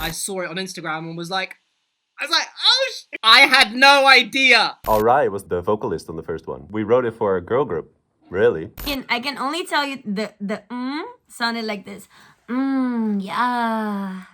I saw it on Instagram and was like, oh, I had no idea. Alright was the vocalist on the first one. We wrote it for a girl group. Really? And I can only tell you the sounded like this. Yeah.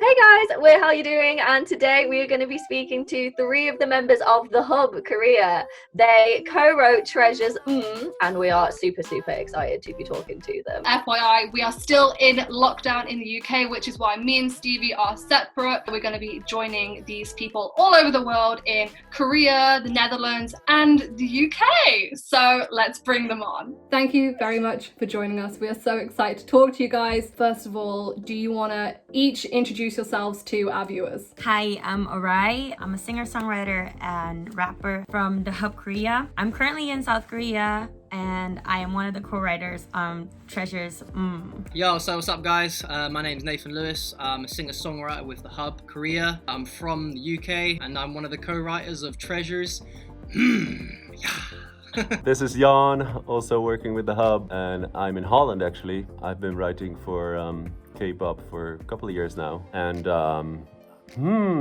Hey guys, how you doing? And today we are going to be speaking to 3 of the members of The Hub Korea. They co-wrote Treasures, and we are super excited to be talking to them. FYI, we are still in lockdown in the UK, which is why me and Stevie are separate. We're going to be joining these people all over the world in Korea, the Netherlands, and the UK. So let's bring them on. Thank you very much for joining us. We are so excited to talk to you guys. First of all, do you want to each introduce yourselves to our viewers? Hi, I'm Arai. I'm a singer-songwriter and rapper from The Hub Korea. I'm currently in South Korea and I am one of the co-writers on Treasures. Yo, so what's up guys? My name's Nathan Lewis. I'm a singer-songwriter with The Hub Korea. I'm from the UK and I'm one of the co-writers of Treasures. This is Jan, also working with The Hub, and I'm in Holland actually. I've been writing for K-pop for a couple of years now, and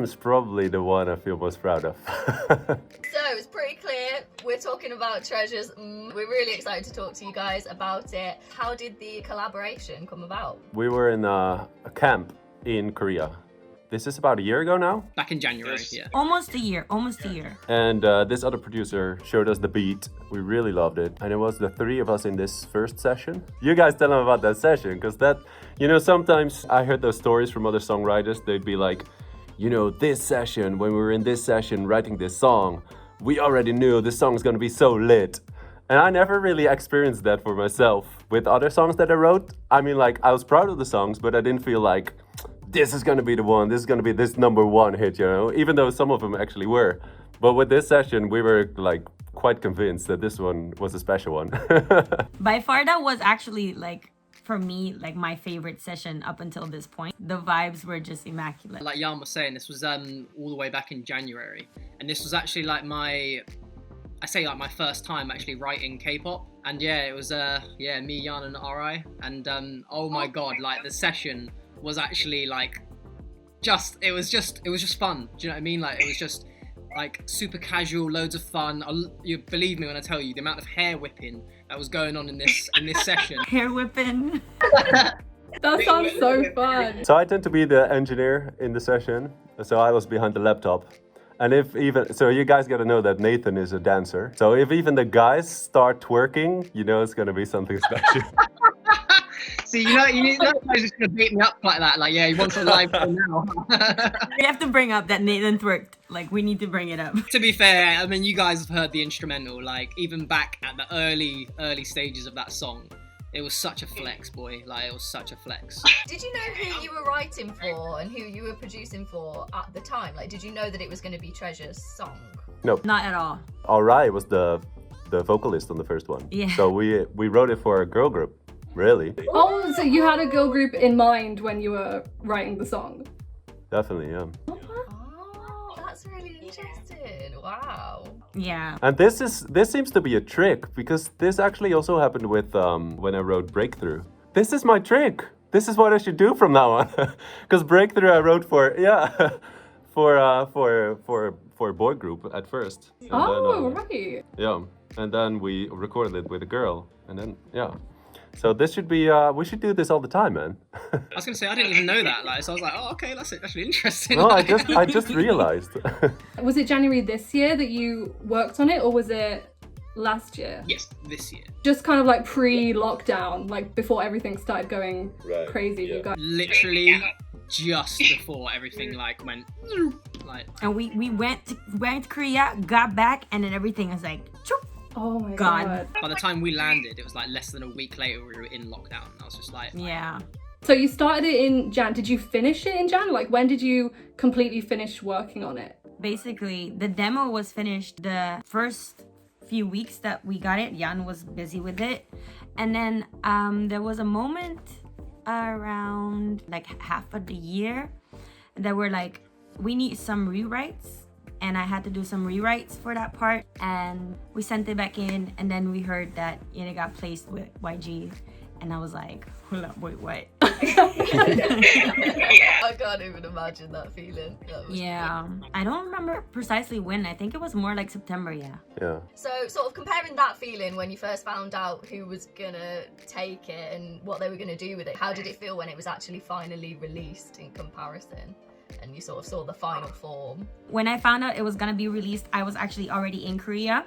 it's probably the one I feel most proud of. So it's pretty clear we're talking about Treasures. We're really excited to talk to you guys about it. How did the collaboration come about? We were in a camp in Korea. This is about a year ago now. Back in January, yeah. Almost a year. And this other producer showed us the beat. We really loved it. And it was the 3 of us in this first session. You guys tell them about that session, because that, sometimes I heard those stories from other songwriters. They'd be like, this session, when we were in this session writing this song, we already knew this song's gonna be so lit. And I never really experienced that for myself. With other songs that I wrote, I was proud of the songs, but I didn't feel like, this is gonna be the one, this is gonna be this #1 hit, even though some of them actually were. But with this session, we were quite convinced that this one was a special one. By far, that was actually for me, my favorite session up until this point. The vibes were just immaculate. Like Jan was saying, this was all the way back in January. And this was actually my first time actually writing K-pop. And yeah, it was me, Jan and Arai. And oh my God, the session was actually it was just fun. Do you know what I mean? It was just super casual, loads of fun. You believe me when I tell you the amount of hair whipping that was going on in this session. Hair whipping. That sounds so fun. So I tend to be the engineer in the session. So I was behind the laptop. And so you guys gotta know that Nathan is a dancer. So if even the guys start twerking, it's gonna be something special. See, you guys are just gonna beat me up like that. He wants a live show now. We have to bring up that Nathan twerked. We need to bring it up. To be fair, I mean, you guys have heard the instrumental. Even back at the early stages of that song, it was such a flex, boy. It was such a flex. Did you know who you were writing for and who you were producing for at the time? Did you know that it was going to be Treasure's song? Nope. Not at all. Alright was the vocalist on the first one. Yeah. So we wrote it for a girl group. Really? Oh, so you had a girl group in mind when you were writing the song? Definitely, yeah. Oh, that's really interesting. Wow. Yeah. And this seems to be a trick, because this actually also happened with when I wrote Breakthrough. This is my trick. This is what I should do from now on. Because Breakthrough I wrote for a boy group at first. And right. Yeah. And then we recorded it with a girl. And then, yeah. So this should be, we should do this all the time, man. I was going to say, I didn't even know that. So I was like, oh, okay, that's actually interesting. No, I just realized. Was it January this year that you worked on it, or was it last year? Yes, this year. Just kind of pre-lockdown, before everything started going crazy. Yeah. You guys. Literally just before everything went And we went to Korea, got back, and then everything was choop. Oh my God. God. By the time we landed, it was less than a week later we were in lockdown. I was just yeah. So you started it in Jan. Did you finish it in Jan? When did you completely finish working on it? Basically, the demo was finished the first few weeks that we got it. Jan was busy with it. And then there was a moment around half of the year that we're we need some rewrites. And I had to do some rewrites for that part, and we sent it back in, and then we heard that it got placed with YG, And I was like, hold up, wait, what? I can't even imagine that feeling. That was Yeah, I don't remember precisely when. I think it was more like September, yeah. Yeah. So, sort of comparing that feeling when you first found out who was gonna take it and what they were gonna do with it, how did it feel when it was actually finally released in comparison? And you sort of saw the final form. When I found out it was gonna be released, I was actually already in Korea.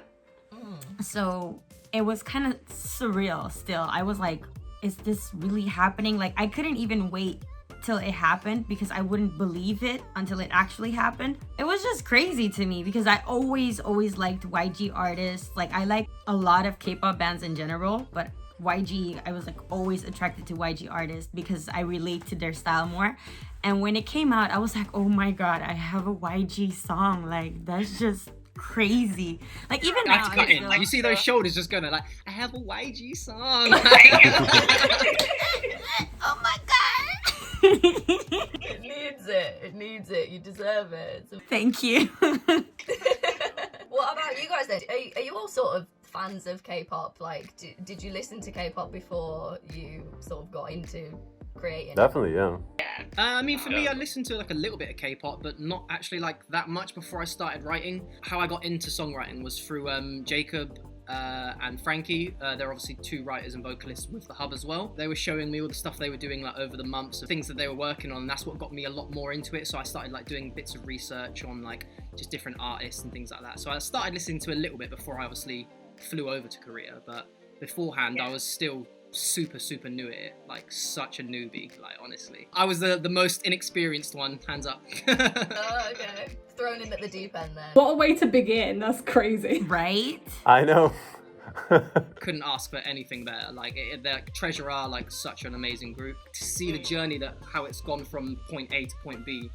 So it was kind of surreal still. I was like, is this really happening? Like, I couldn't even wait till it happened because I wouldn't believe it until it actually happened. It was just crazy to me because I always liked YG artists. Like, I like a lot of K-pop bands in general, but YG, I was like always attracted to YG artists because I relate to their style more. And when it came out, I was like, oh my god, I have a YG song. Like, that's just crazy. Like, even I now, have to cut I in. feel- Like, you see those shoulders just going like, I have a YG song. oh my god. It needs it. It needs it. You deserve it. Thank you. What about you guys then? Are you all sort of fans of K-pop? Like, did you listen to K-pop before you sort of got into creating? Definitely, yeah. I mean, for me, I listened to like a little bit of K-pop, but not actually like that much before I started writing. How I got into songwriting was through Jacob and Frankie. They're obviously two writers and vocalists with the Hub as well. They were showing me all the stuff they were doing like over the months, of things that they were working on, and that's what got me a lot more into it. So I started like doing bits of research on like just different artists and things like that. So I started listening to a little bit before I obviously flew over to Korea, but beforehand I was still super new at it, like such a newbie, like honestly. I was the most inexperienced one, hands up. Oh, okay. Thrown in at the deep end there. What a way to begin. That's crazy. Right? I know. Couldn't ask for anything better. Like Treasure are like such an amazing group. To see the journey that how it's gone from point A to point B,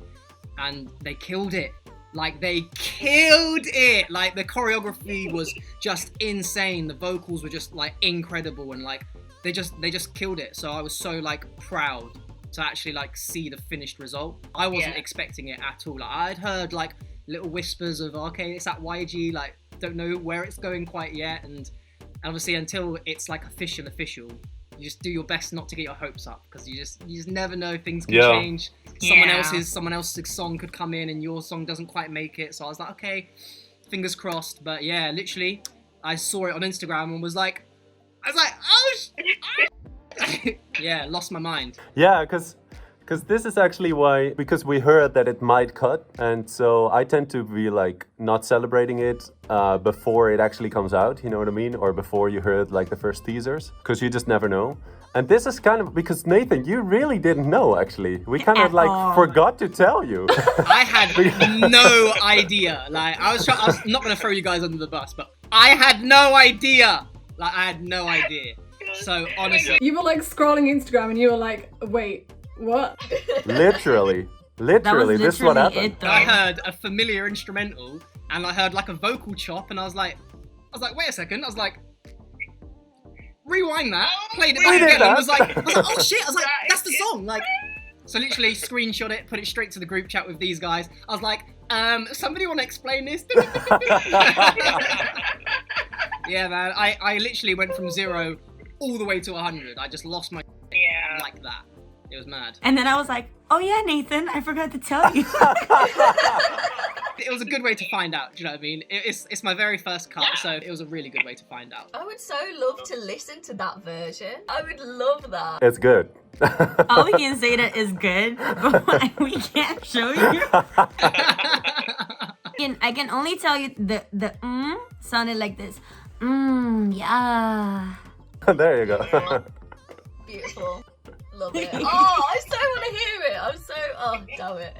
and they killed it. Like, they killed it. Like, the choreography was just insane. The vocals were just like incredible, and like they just killed it. So I was so like proud to actually like see the finished result. I wasn't expecting it at all. Like, I'd heard like little whispers of, okay, it's at YG, like don't know where it's going quite yet, and obviously until it's like official, you just do your best not to get your hopes up, because you just never know, things can change. Someone else's song could come in and your song doesn't quite make it. So I was like, okay, fingers crossed. But yeah, literally I saw it on Instagram and was like, oh yeah, lost my mind. Yeah, because this is actually why, because we heard that it might cut, and so I tend to be like not celebrating it before it actually comes out, you know what I mean? Or before you heard like the first teasers, because you just never know. And this is kind of, because Nathan, you really didn't know actually. We kind of like forgot to tell you. I had no idea. Like, I was not going to throw you guys under the bus, but I had no idea. Like, I had no idea. So honestly, You were like scrolling Instagram and you were like, wait, what? Literally, That was this is what literally happened. it, though. I heard a familiar instrumental and I heard like a vocal chop, and I was like, wait a second. I was like, rewind that, played it back again, and was like, oh shit. I was like, that's the song. Like, so literally screenshot it, put it straight to the group chat with these guys. I was like, somebody want to explain this? Yeah, man. I literally went from 0 all the way to 100. I just lost my like that. It was mad. And then I was like, oh yeah, Nathan, I forgot to tell you. It was a good way to find out. Do you know what I mean? It's my very first cut, so it was a really good way to find out. I would so love to listen to that version. I would love that. It's good. All we can say that is good, but we can't show you. I can only tell you the sounded like this. Yeah. There you go. Beautiful. Love it. Oh, I so want to hear it. Damn it.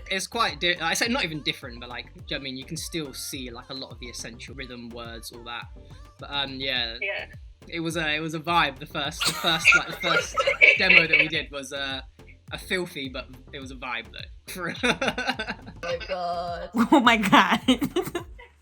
It's quite, I say not even different, but like, do you know what I mean? You can still see like a lot of the essential rhythm, words, all that. But yeah. It was a vibe. The first demo that we did was a filthy, but it was a vibe though. Oh my god. Oh my god.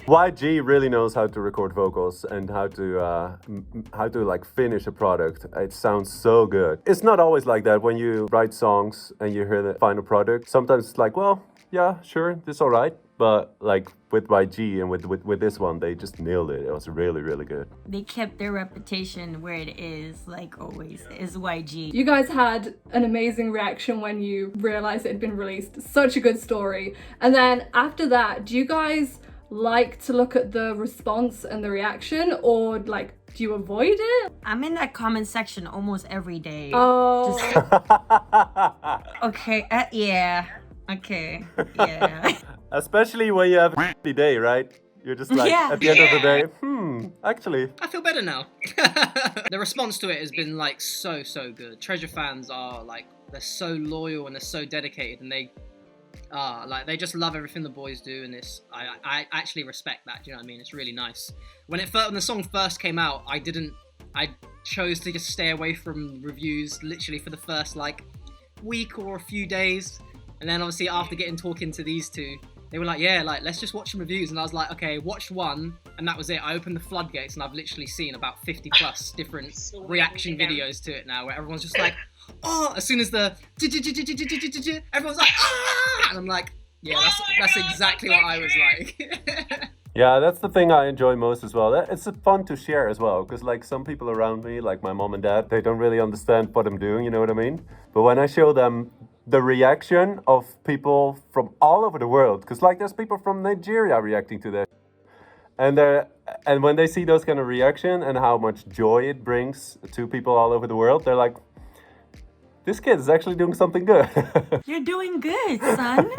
YG really knows how to record vocals and how to like finish a product. It sounds so good. It's not always like that when you write songs and you hear the final product. Sometimes it's like, well, yeah, sure, this is all right. but like with YG and with this one, they just nailed it. It was really, really good. They kept their reputation where it is, like always, is YG. You guys had an amazing reaction when you realized it had been released. Such a good story. And then after that, do you guys like to look at the response and the reaction, or like do you avoid it? I'm in that comment section almost every day. Oh, Okay, yeah. Okay, yeah. Especially when you have a shitty day, right? You're just like, Yeah. at the end of the day, actually. I feel better now. The response to it has been like so good. Treasure fans are like, they're so loyal and they're so dedicated, and they like, they just love everything the boys do, and I actually respect that. Do you know what I mean? It's really nice. When the song first came out, I chose to just stay away from reviews literally for the first like week or a few days, and then obviously after talking to these two, they were like, yeah, like, let's just watch some reviews. And I was like, okay, watched one, and that was it. I opened the floodgates, and I've literally seen about 50 plus different reaction videos to it now, where everyone's just like, oh, as soon as the everyone's like, ah, and I'm like, yeah, that's exactly what I was like. Yeah, that's the thing I enjoy most as well. It's fun to share as well, because like some people around me, like my mom and dad, they don't really understand what I'm doing, you know what I mean? But when I show them the reaction of people from all over the world, because like there's people from Nigeria reacting to that, and when they see those kind of reaction and how much joy it brings to people all over the world, they're like, this kid is actually doing something good. You're doing good, son.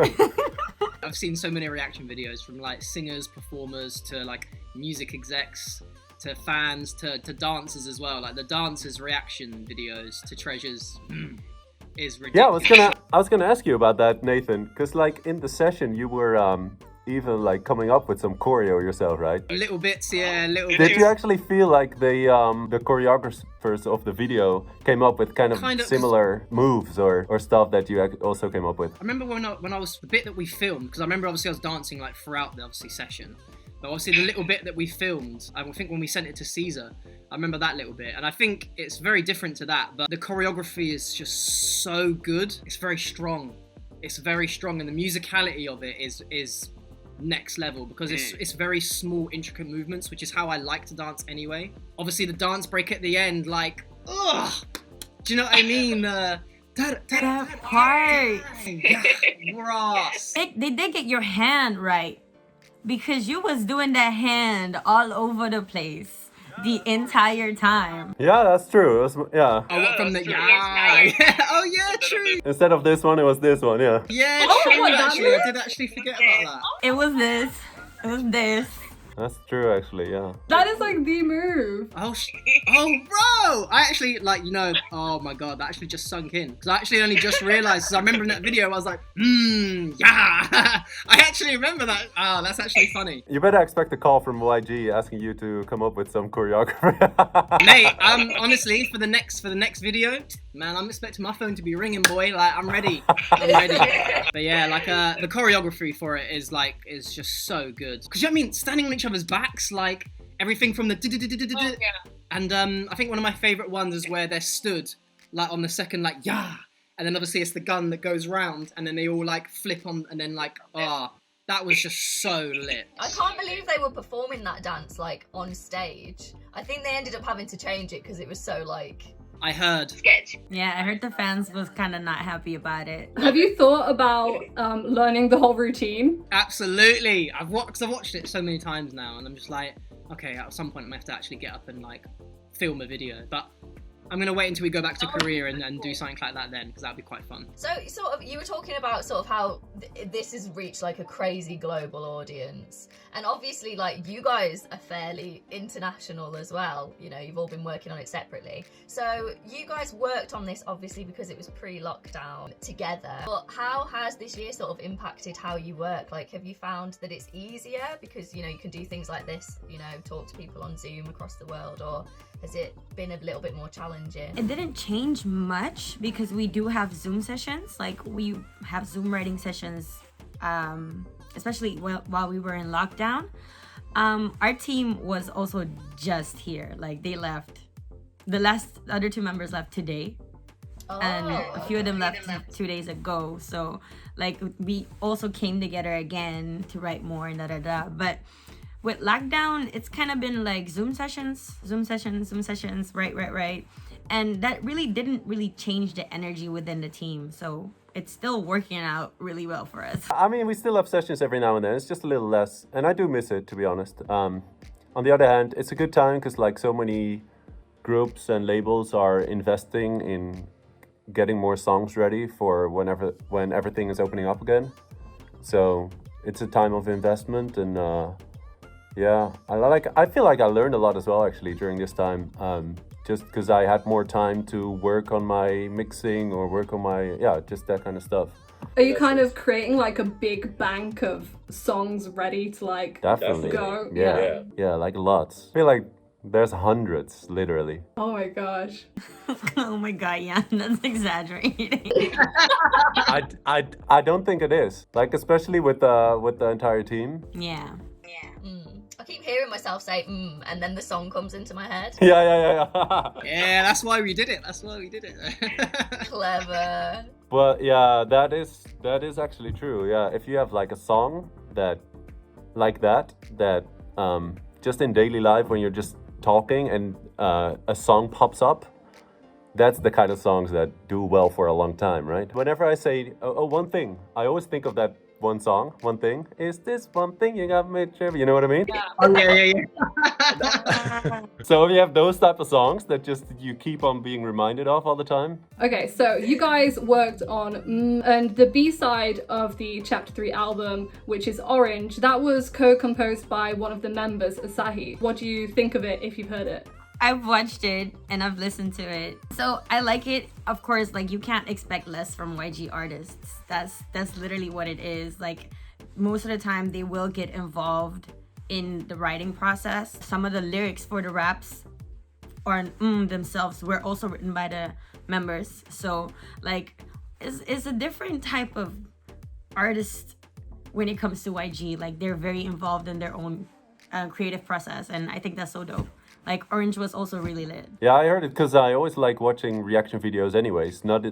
I've seen so many reaction videos from like singers, performers, to like music execs, to fans, to dancers as well. Like the dancers' reaction videos to Treasures is ridiculous. Yeah, I was gonna ask you about that, Nathan, because like in the session you were even like coming up with some choreo yourself, right? Little bits, yeah, little Did bits. you actually feel like the choreographers of the video came up with kind of similar moves or stuff that you also came up with? I remember when I was, the bit that we filmed, because I remember obviously I was dancing like throughout the obviously session, but obviously the little bit that we filmed, I think when we sent it to Caesar, I remember that little bit, and I think it's very different to that, but the choreography is just so good. It's very strong. It's very strong, and the musicality of it is next level, because it's very small, intricate movements, which is how I like to dance anyway. Obviously the dance break at the end, like, ugh, do you know what I mean? That part. Ross. They did get your hand right, because you was doing that hand all over the place the entire time. Yeah, that's true. It was, yeah. Oh, what, from the oh yeah, true. Instead of this one, it was this one. Yeah. Yeah, Oh, true. my God. Actually, I did actually forget about that. It was this. It was this. That's true, actually. Yeah. that is like the move. Oh, bro! I actually, like, you know, oh my god, that actually just sunk in. Because I actually only just realised, because I remember in that video, I was like, yeah! I actually remember that. Oh, that's actually funny. You better expect a call from YG asking you to come up with some choreography. Mate, honestly, for the next video, man, I'm expecting my phone to be ringing, boy. Like, I'm ready. I'm ready. But yeah, like, the choreography for it is just so good. Because, you know what I mean? Standing on each other's backs, like, everything from the and I think one of my favourite ones is where they're stood, like, on the second, like, yeah, and then obviously it's the gun that goes round, and then they all, like, flip on, and then, like, that was just so lit. I can't believe they were performing that dance like on stage. I think they ended up having to change it because it was so like. I heard. Sketch. Yeah, I heard the fans was kind of not happy about it. Have you thought about learning the whole routine? Absolutely. I've watched it so many times now, and I'm just like, okay, at some point I might have to actually get up and like film a video, but I'm gonna wait until we go back to Korea and do something like that then, because that'd be quite fun. So sort of, you were talking about sort of how this has reached like a crazy global audience, and obviously like you guys are fairly international as well. You know, you've all been working on it separately. So you guys worked on this obviously because it was pre-lockdown together. But how has this year sort of impacted how you work? Like, have you found that it's easier because you know you can do things like this, you know, talk to people on Zoom across the world, or has it been a little bit more challenging? It didn't change much because we do have Zoom sessions. Like, we have Zoom writing sessions, especially while we were in lockdown. Our team was also just here. Like, they left. The other two members left today. and a few of them left 2 days ago. So like we also came together again to write more and But with lockdown, it's kind of been like Zoom sessions, right. And that really didn't really change the energy within the team. So it's still working out really well for us. I mean, we still have sessions every now and then. It's just a little less, and I do miss it, to be honest. On the other hand, it's a good time because like so many groups and labels are investing in getting more songs ready for when everything is opening up again. So it's a time of investment, and yeah, I feel like I learned a lot as well actually during this time. Just because I had more time to work on my mixing or work on my just that kind of stuff. Are you kind of creating like a big bank of songs ready to like Definitely go? Yeah, like lots. I feel like there's hundreds, literally. Oh my gosh. Oh my god, yeah, that's exaggerating. I don't think it is. Like especially with the entire team. Yeah. I keep hearing myself say and then the song comes into my head. Yeah. Yeah, that's why we did it. Clever. But yeah, that is actually true. Yeah, if you have like a song that just in daily life when you're just talking and a song pops up, that's the kind of songs that do well for a long time, right? Whenever I say one thing, I always think of that one song, one thing. Is this one thing you got me tripping? You know what I mean? Yeah. So you have those type of songs that just you keep on being reminded of all the time. Okay, so you guys worked on and the B-side of the Chapter 3 album, which is Orange, that was co-composed by one of the members, Asahi. What do you think of it if you've heard it? I've watched it and I've listened to it. So I like it. Of course, like you can't expect less from YG artists. That's literally what it is. Like most of the time they will get involved in the writing process. Some of the lyrics for the raps or themselves were also written by the members. So like it's a different type of artist when it comes to YG. Like they're very involved in their own creative process, and I think that's so dope. Like Orange was also really lit. Yeah, I heard it because I always like watching reaction videos anyways, not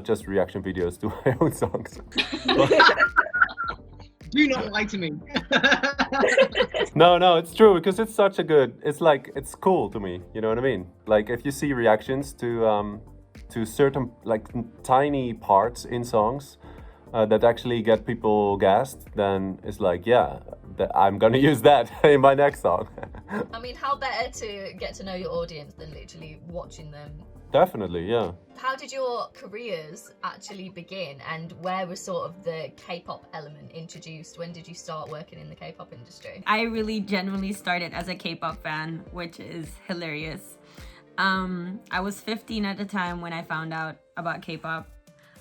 just reaction videos to my own songs. Do not lie to me. No, it's true because it's such a good, it's cool to me, you know what I mean? Like if you see reactions to certain like tiny parts in songs that actually get people gassed, then it's like, yeah, I'm gonna use that in my next song. I mean, how better to get to know your audience than literally watching them? Definitely, yeah. How did your careers actually begin, and where was sort of the K-pop element introduced? When did you start working in the K-pop industry? I really genuinely started as a K-pop fan, which is hilarious. I was 15 at the time when I found out about K-pop.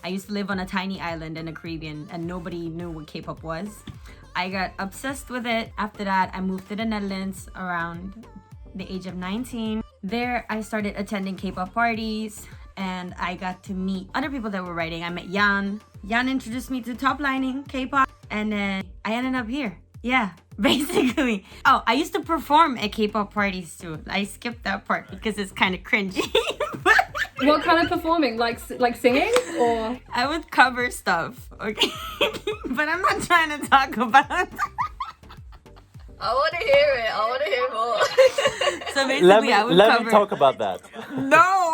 I used to live on a tiny island in the Caribbean and nobody knew what K-pop was. I got obsessed with it. After that, I moved to the Netherlands around the age of 19. There, I started attending K-pop parties and I got to meet other people that were writing. I met Jan. Jan introduced me to top lining K-pop, and then I ended up here. Yeah, basically. Oh, I used to perform at K-pop parties too. I skipped that part because it's kind of cringy. What kind of performing? Like singing or? I would cover stuff, okay? But I'm not trying to talk about that. I want to hear it. I want to hear more. So basically, Let me talk about that. No!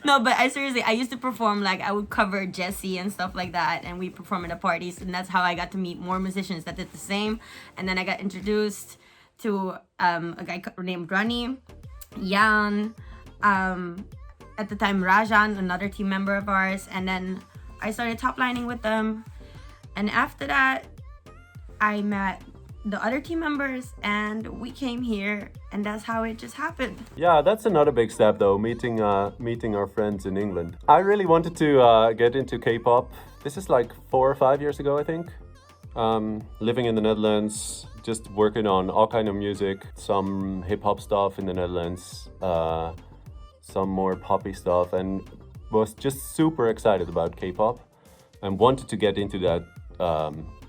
No, but I used to perform, like, I would cover Jessie and stuff like that, and we perform at parties, and that's how I got to meet more musicians that did the same. And then I got introduced to a guy named Rani, Jan, at the time Rajan, another team member of ours, and then I started top lining with them. And after that, I met the other team members and we came here, and that's how it just happened. Yeah, that's another big step though, meeting our friends in England. I really wanted to get into K-pop. This is like 4 or 5 years ago, I think. Living in the Netherlands, just working on all kind of music, some hip-hop stuff in the Netherlands, some more poppy stuff, and was just super excited about K-pop and wanted to get into that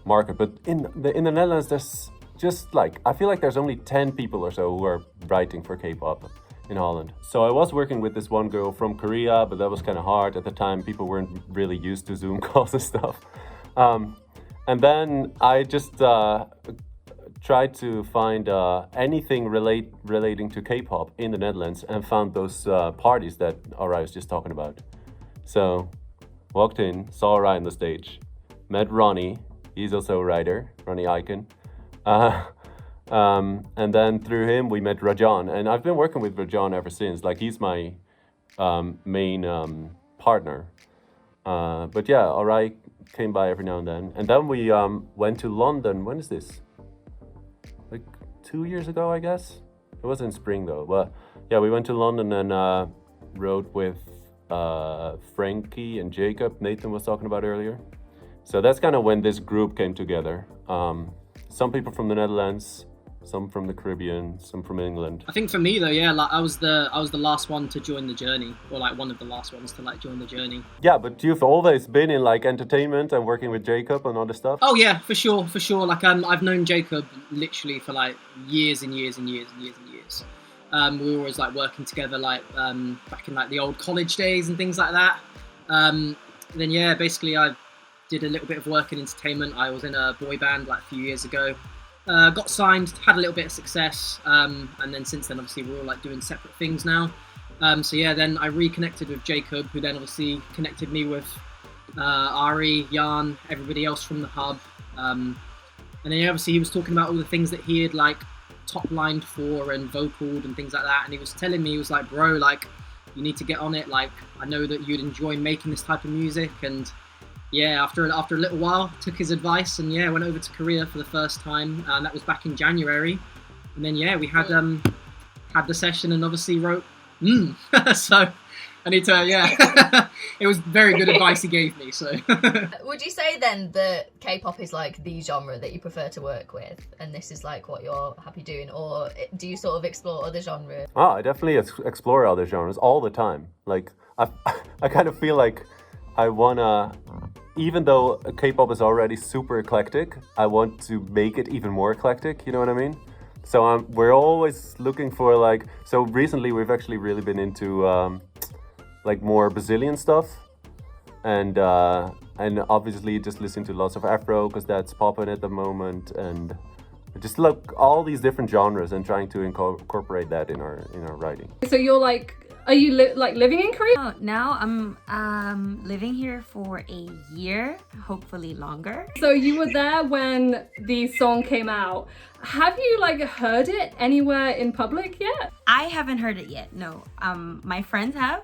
market. But in the Netherlands, there's just like, I feel like there's only 10 people or so who are writing for K-pop in Holland. So I was working with this one girl from Korea, but that was kind of hard at the time. People weren't really used to Zoom calls and stuff. And then I just tried to find anything relating to K-pop in the Netherlands, and found those parties that Arai was just talking about. So walked in, saw Arai on the stage, met Ronnie. He's also a writer, Ronnie Icon. And then through him we met Rajan, and I've been working with Rajan ever since. Like, he's my main partner. But yeah, Arai came by every now and then we went to London. When is this? Like 2 years ago, I guess. It was in spring though. But yeah, we went to London and wrote with Frankie and Jacob. Nathan was talking about earlier. So that's kind of when this group came together. Some people from the Netherlands, some from the Caribbean, some from England. I think for me though, yeah, like I was the last one to join the journey, or like one of the last ones to like join the journey. Yeah, but you've always been in like entertainment and working with Jacob and other stuff. Oh yeah, for sure. Like I've known Jacob literally for like years and years and years and years and years. We were always like working together, like back in like the old college days and things like that. Then yeah, basically I did a little bit of work in entertainment. I was in a boy band like a few years ago. Got signed, had a little bit of success, and then since then obviously we're all like doing separate things now. So yeah, then I reconnected with Jacob, who then obviously connected me with Ari, Jan, everybody else from the hub. And then obviously he was talking about all the things that he had like top lined for and vocaled and things like that, and he was telling me, he was like, bro, like you need to get on it, like I know that you'd enjoy making this type of music. And yeah, after a little while, took his advice and yeah, went over to Korea for the first time, and that was back in January. And then yeah, we had the session and obviously wrote so I need to, yeah. It was very good advice he gave me. So Would you say then that K-pop is like the genre that you prefer to work with, and this is like what you're happy doing, or do you sort of explore other genres? I definitely explore other genres all the time. Like I kind of feel like I wanna, even though K-pop is already super eclectic, I want to make it even more eclectic. You know what I mean? So we're always looking for like. So recently we've actually really been into like more Brazilian stuff, and obviously just listening to lots of Afro because that's popping at the moment, and just look all these different genres and trying to incorporate that in our writing. So you're like, are you living in Korea? Oh, now I'm living here for a year, hopefully longer. So you were there when the song came out. Have you like heard it anywhere in public yet? I haven't heard it yet, no. My friends have.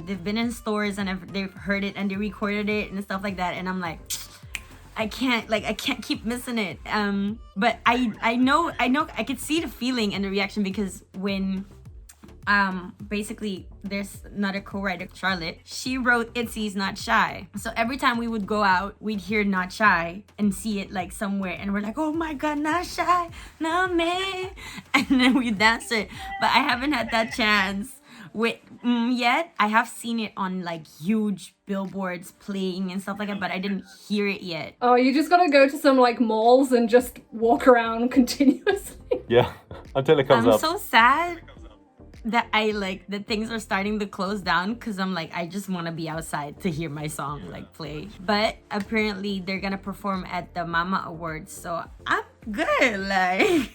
They've been in stores and they've heard it and they recorded it and stuff like that, and I'm like, I can't keep missing it. But I know I could see the feeling and the reaction, because when basically there's another co-writer, Charlotte, she wrote Itzy's Not Shy. So every time we would go out, we'd hear Not Shy and see it like somewhere, and we're like, oh my god, not shy, no man, and then we dance it. But I haven't had that chance with yet. I have seen it on like huge billboards playing and stuff like that, but I didn't hear it yet. Oh, you just gotta go to some like malls and just walk around continuously. Yeah, until it comes up. I'm so sad that that things are starting to close down, because I'm like, I just want to be outside to hear my song like play. But apparently they're gonna perform at the Mama Awards, so I'm good. Like,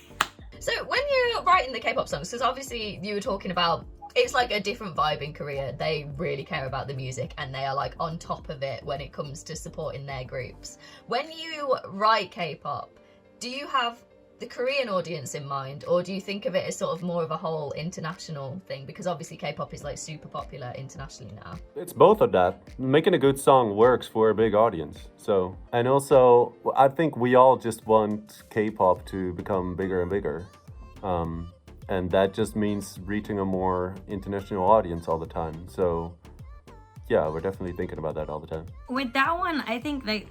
So when you're writing the K-pop songs, because obviously you were talking about, it's like a different vibe in Korea. They really care about the music and they are like on top of it when it comes to supporting their groups. When you write K-pop, do you have the Korean audience in mind, or do you think of it as sort of more of a whole international thing? Because obviously K-pop is like super popular internationally now. It's both of that. Making a good song works for a big audience. So, and also I think we all just want K-pop to become bigger and bigger. And that just means reaching a more international audience all the time. So yeah, we're definitely thinking about that all the time. with that one, I think like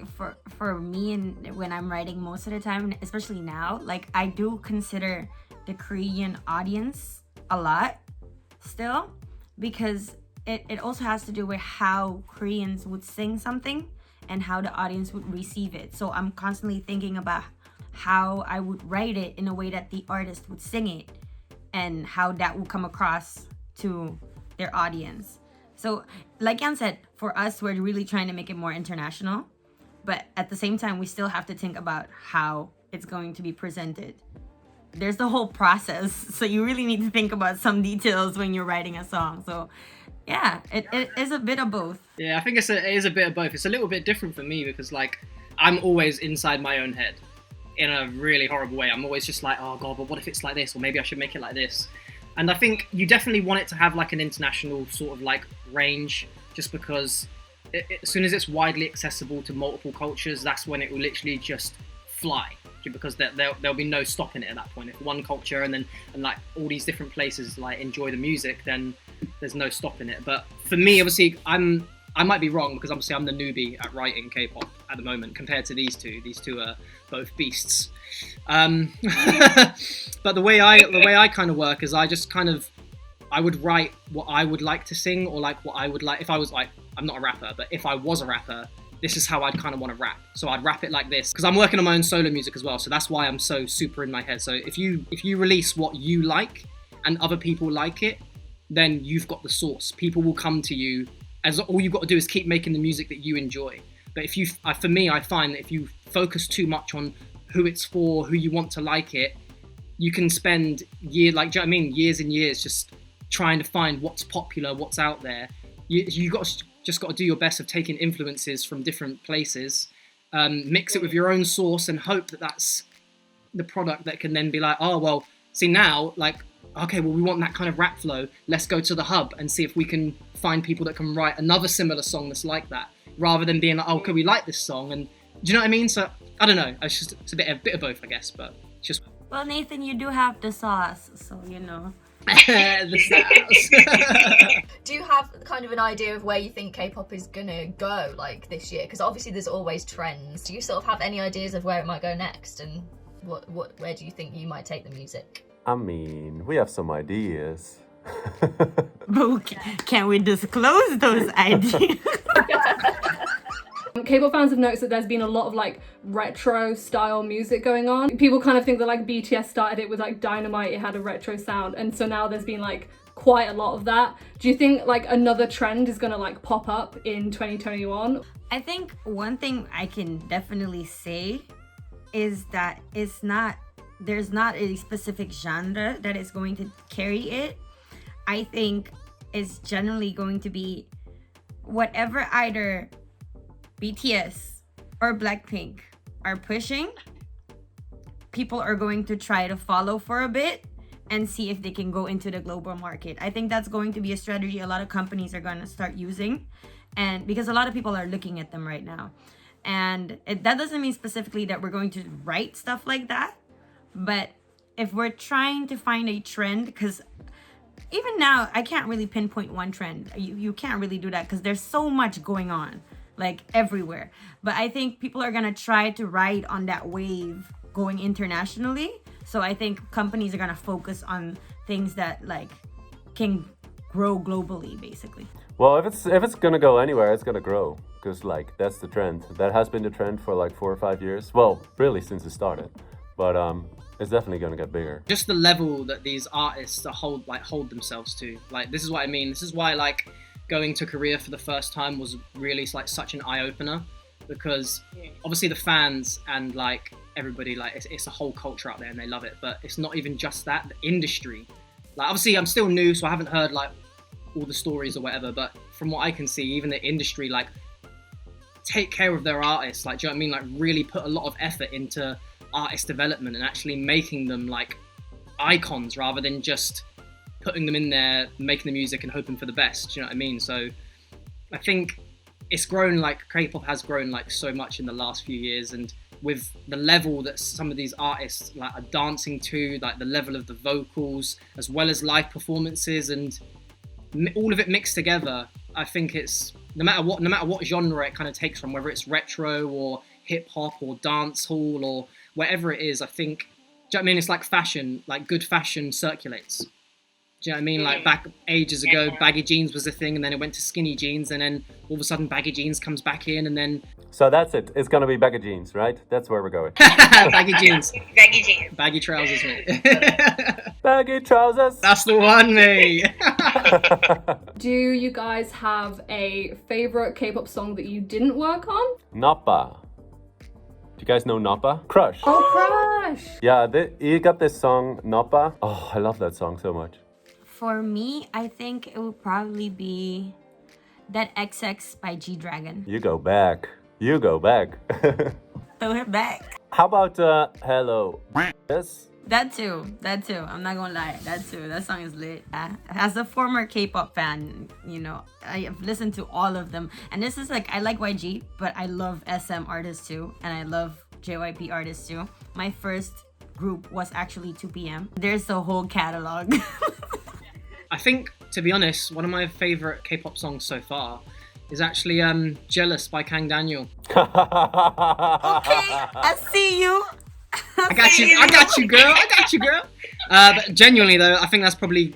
for me, and when I'm writing most of the time, especially now, like I do consider the Korean audience a lot still, because it also has to do with how Koreans would sing something and how the audience would receive it. So I'm constantly thinking about how I would write it in a way that the artist would sing it. and how that will come across to their audience. So like Jan said, for us, we're really trying to make it more international, but at the same time, we still have to think about how it's going to be presented. There's the whole process, so you really need to think about some details when you're writing a song. So yeah, it is a bit of both. Yeah, I think it is a bit of both. It's a little bit different for me because like I'm always inside my own head in a really horrible way. I'm always just like, oh God, but what if it's like this? Or maybe I should make it like this. And I think you definitely want it to have like an international sort of like range, just because as soon as it's widely accessible to multiple cultures, that's when it will literally just fly. Because there'll be no stopping it at that point. If one culture and like all these different places like enjoy the music, then there's no stopping it. But for me, obviously, I might be wrong because obviously I'm the newbie at writing K-pop at the moment compared to these two. These two are both beasts. But the way I kind of work is I would write what I would like to sing, or like what I would like if I was like, I'm not a rapper, but if I was a rapper, this is how I'd kind of want to rap. So I'd rap it like this because I'm working on my own solo music as well. So that's why I'm so super in my head. So if you release what you like and other people like it, then you've got the source. People will come to you, as all you've got to do is keep making the music that you enjoy. But for me, I find that if you focus too much on who it's for, who you want to like it, you can spend years and years just trying to find what's popular, what's out there. You just got to do your best of taking influences from different places, mix it with your own sauce, and hope that that's the product that can then be like, oh well, see now, like, okay, well we want that kind of rap flow. Let's go to the hub and see if we can find people that can write another similar song that's like that, rather than being like, oh, okay, we like this song, and do you know what I mean? So I don't know. It's a bit of both, I guess, but it's just. Well, Nathan, you do have the sauce, so you know. The sauce. Do you have kind of an idea of where you think K-pop is gonna go like this year? Because obviously there's always trends. Do you sort of have any ideas of where it might go next, and where do you think you might take the music? I mean, we have some ideas. But can we disclose those ideas? K-pop fans have noticed that there's been a lot of like retro style music going on. People kind of think that like BTS started it with like Dynamite, it had a retro sound, and so now there's been like quite a lot of that. Do you think like another trend is gonna like pop up in 2021? I think one thing I can definitely say is that there's not a specific genre that is going to carry it. I think it's generally going to be whatever either BTS or Blackpink are pushing, people are going to try to follow for a bit and see if they can go into the global market. I think that's going to be a strategy a lot of companies are going to start using, and because a lot of people are looking at them right now. And that doesn't mean specifically that we're going to write stuff like that, but if we're trying to find a trend, because even now I can't really pinpoint one trend. You can't really do that because there's so much going on, like everywhere. But I think people are gonna try to ride on that wave going internationally. So I think companies are gonna focus on things that like can grow globally, basically. Well, if it's gonna go anywhere, it's gonna grow, because like that's the trend. That has been the trend for like 4 or 5 years. Well, really since it started, but it's definitely gonna get bigger. Just the level that these artists hold themselves to. Like, this is what I mean. This is why like going to Korea for the first time was really like such an eye-opener, because obviously the fans and like everybody, like it's a whole culture out there and they love it. But it's not even just that. The industry, like obviously I'm still new, so I haven't heard like all the stories or whatever, but from what I can see, even the industry like take care of their artists, like, do you know what I mean? Like really put a lot of effort into artist development and actually making them like icons rather than just putting them in there, making the music and hoping for the best. Do you know what I mean? So I think it's grown, like K-pop has grown like so much in the last few years, and with the level that some of these artists like are dancing to, like the level of the vocals as well as live performances and all of it mixed together, I think it's no matter what genre it kind of takes from, whether it's retro or hip hop or dance hall or whatever it is, I think, do you know what I mean? It's like fashion, like good fashion circulates. Do you know what I mean? Like back ages ago, baggy jeans was a thing, and then it went to skinny jeans, and then all of a sudden baggy jeans comes back in, and then... So that's it. It's gonna be baggy jeans, right? That's where we're going. Baggy jeans. Baggy jeans. Baggy trousers, mate. baggy trousers. That's the one, mate. Do you guys have a favorite K-pop song that you didn't work on? Nappa. Do you guys know Nappa? Crush. Oh, Crush! Yeah, you got this song, Nappa. Oh, I love that song so much. For me, I think it would probably be that XX by G-Dragon. You go back. You go back. Throw it back. How about Hello? Yes. That too. I'm not gonna lie. That too. That song is lit. As a former K-pop fan, you know, I have listened to all of them. And this is like, I like YG, but I love SM artists too. And I love JYP artists too. My first group was actually 2PM. There's the whole catalog. I think, to be honest, one of my favorite K-pop songs so far is actually Jealous by Kang Daniel. Okay, I see you. I got you, girl. But genuinely though, I think that's probably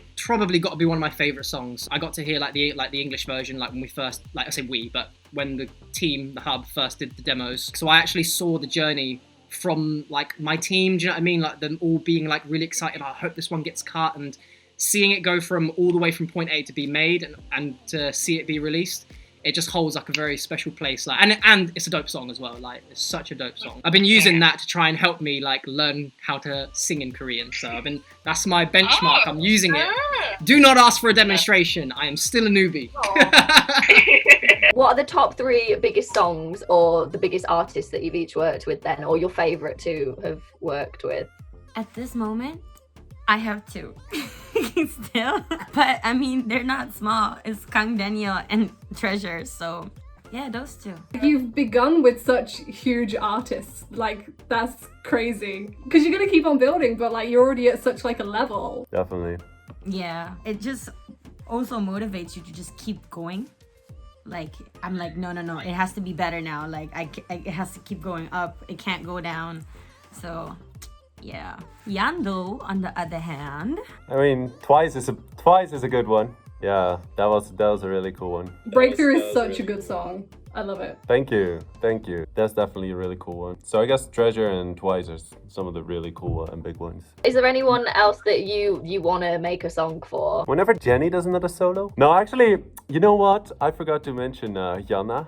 got to be one of my favorite songs. I got to hear like the English version, like when we first, like I say we, but when the team, the hub, first did the demos. So I actually saw the journey from like my team. Do you know what I mean? Like them all being like really excited. I hope this one gets cut, and seeing it go from all the way from point A to be made and to see it be released. It just holds like a very special place, like, and it's a dope song as well. Like, it's such a dope song. I've been using that to try and help me like learn how to sing in Korean. So that's my benchmark. I'm using it. Do not ask for a demonstration. I am still a newbie. What are the top 3 biggest songs or the biggest artists that you've each worked with then, or your favorite to have worked with? At this moment, I have 2 still, but I mean they're not small. It's Kang Daniel and Treasure, so yeah, those 2. You've begun with such huge artists, like that's crazy. Because you're gonna keep on building, but like you're already at such like a level. Definitely. Yeah, it just also motivates you to just keep going. Like I'm like no, it has to be better now. Like it has to keep going up. It can't go down. So. Yeah. Yando, on the other hand. I mean, Twice is a good one. Yeah, that was a really cool one. Breakthrough is such a good song. I love it. Thank you. That's definitely a really cool one. So I guess Treasure and Twice are some of the really cool and big ones. Is there anyone else that you want to make a song for? Whenever Jenny does another solo. No, actually, you know what? I forgot to mention Yana.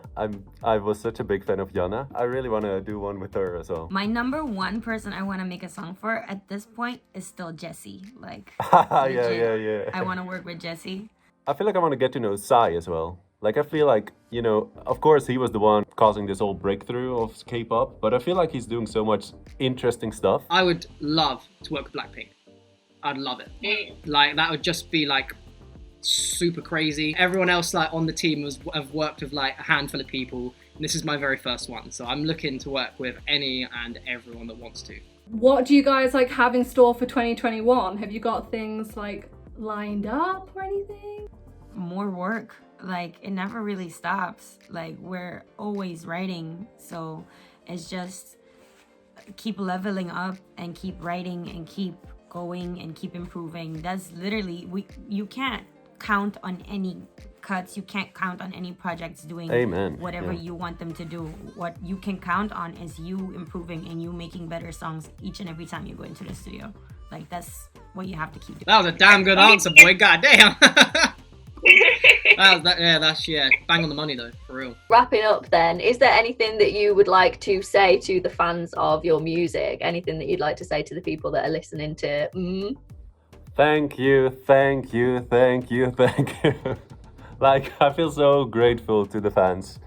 I was such a big fan of Yana. I really want to do one with her as well. My number 1 person I want to make a song for at this point is still Jessie. Like, yeah. I want to work with Jessie. I feel like I want to get to know Psy as well. Like, I feel like, you know, of course he was the one causing this whole breakthrough of K-pop, but I feel like he's doing so much interesting stuff. I would love to work with Blackpink. I'd love it. Like, that would just be like super crazy. Everyone else like on the team have worked with like a handful of people. And this is my very first one, so I'm looking to work with any and everyone that wants to. What do you guys like have in store for 2021? Have you got things like lined up or anything? More work. Like, it never really stops. Like, we're always writing, so it's just keep leveling up and keep writing and keep going and keep improving. That's literally, you can't count on any cuts. You can't count on any projects doing whatever you want them to do. What you can count on is you improving and you making better songs each and every time you go into the studio. Like, that's what you have to keep doing. That was a damn good answer, boy. God damn. That's bang on the money though, for real. Wrapping up then, is there anything that you would like to say to the fans of your music? Anything that you'd like to say to the people that are listening to Thank you. Like, I feel so grateful to the fans.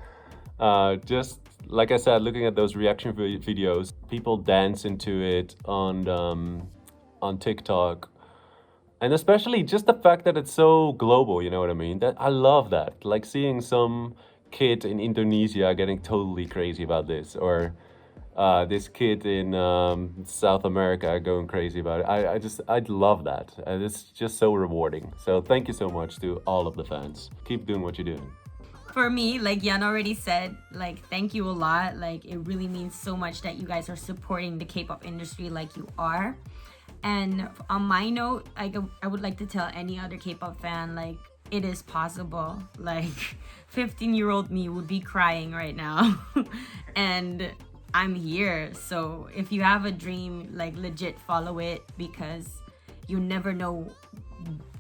Just like I said, looking at those reaction videos, people dance into it on TikTok. And especially just the fact that it's so global, you know what I mean? That I love that. Like seeing some kid in Indonesia getting totally crazy about this, or this kid in South America going crazy about it. I'd love that. And it's just so rewarding. So thank you so much to all of the fans. Keep doing what you're doing. For me, like Jan already said, like, thank you a lot. Like, it really means so much that you guys are supporting the K-pop industry like you are. And on my note, I would like to tell any other K-pop fan, like, it is possible. Like, 15-year-old me would be crying right now. And I'm here. So if you have a dream, like, legit follow it, because you never know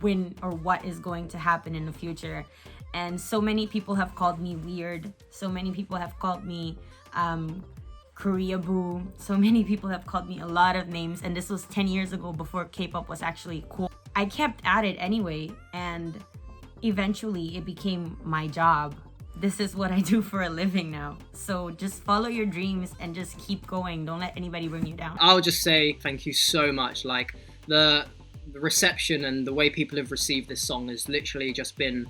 when or what is going to happen in the future. And so many people have called me weird. So many people have called me Korea Boo. So many people have called me a lot of names. And this was 10 years ago, before K-pop was actually cool. I kept at it anyway, and eventually it became my job. This is what I do for a living now. So just follow your dreams and just keep going. Don't let anybody bring you down. I'll just say thank you so much. Like the reception and the way people have received this song has literally just been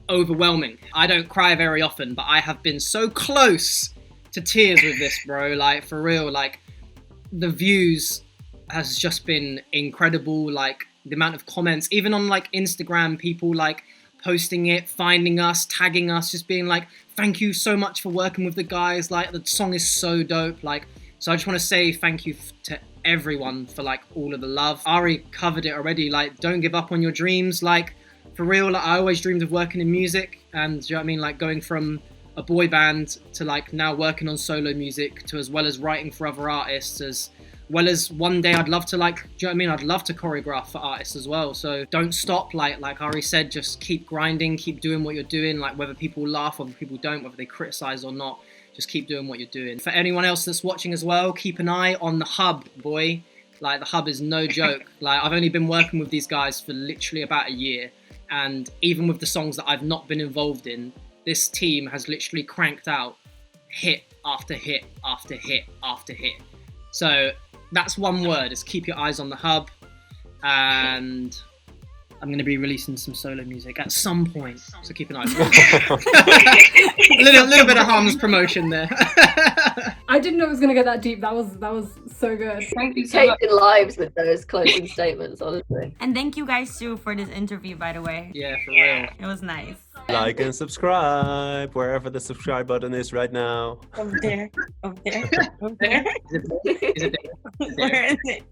overwhelming. I don't cry very often, but I have been so close to tears with this, bro. Like, for real, like the views has just been incredible. Like the amount of comments, even on like Instagram, people like posting it, finding us, tagging us, just being like, thank you so much for working with the guys. Like, the song is so dope. Like, so I just want to say thank you to everyone for like all of the love. Ari covered it already. Like, don't give up on your dreams. Like, for real, like, I always dreamed of working in music, and do you know what I mean? Like, going from a boy band to like now working on solo music, to as well as writing for other artists, as well as one day I'd love to, like, do you know what I mean? I'd love to choreograph for artists as well. So don't stop. Like Ari said, just keep grinding, keep doing what you're doing. Like, whether people laugh or people don't, whether they criticize or not, just keep doing what you're doing. For anyone else that's watching as well, keep an eye on the Hub, boy. Like, the Hub is no joke. Like, I've only been working with these guys for literally about a year, and even with the songs that I've not been involved in, this team has literally cranked out hit after hit after hit after hit. So that's one word, is keep your eyes on the Hub. And I'm going to be releasing some solo music at some point, so keep an eye on it. a little bit of harmless promotion there. I didn't know it was gonna get that deep. That was so good. Thank you so much. Taking lives with those closing statements, honestly. And thank you guys too for this interview, by the way. Yeah, for real. It was nice. Like and subscribe wherever the subscribe button is right now. Over there. Over there. Over there. Is it Where is it?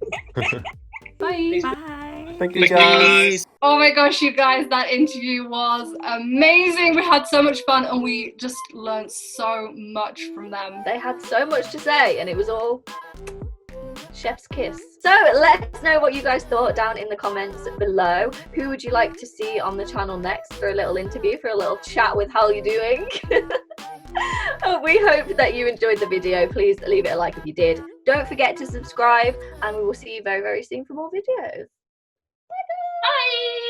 Bye. Bye. Thank you, guys. Oh my gosh, you guys, that interview was amazing. We had so much fun and we just learned so much from them. They had so much to say, and it was all chef's kiss. So let us know what you guys thought down in the comments below. Who would you like to see on the channel next for a little interview, for a little chat with How You Doing? We hope that you enjoyed the video. Please leave it a like if you did. Don't forget to subscribe, and we will see you very, very soon for more videos. Bye!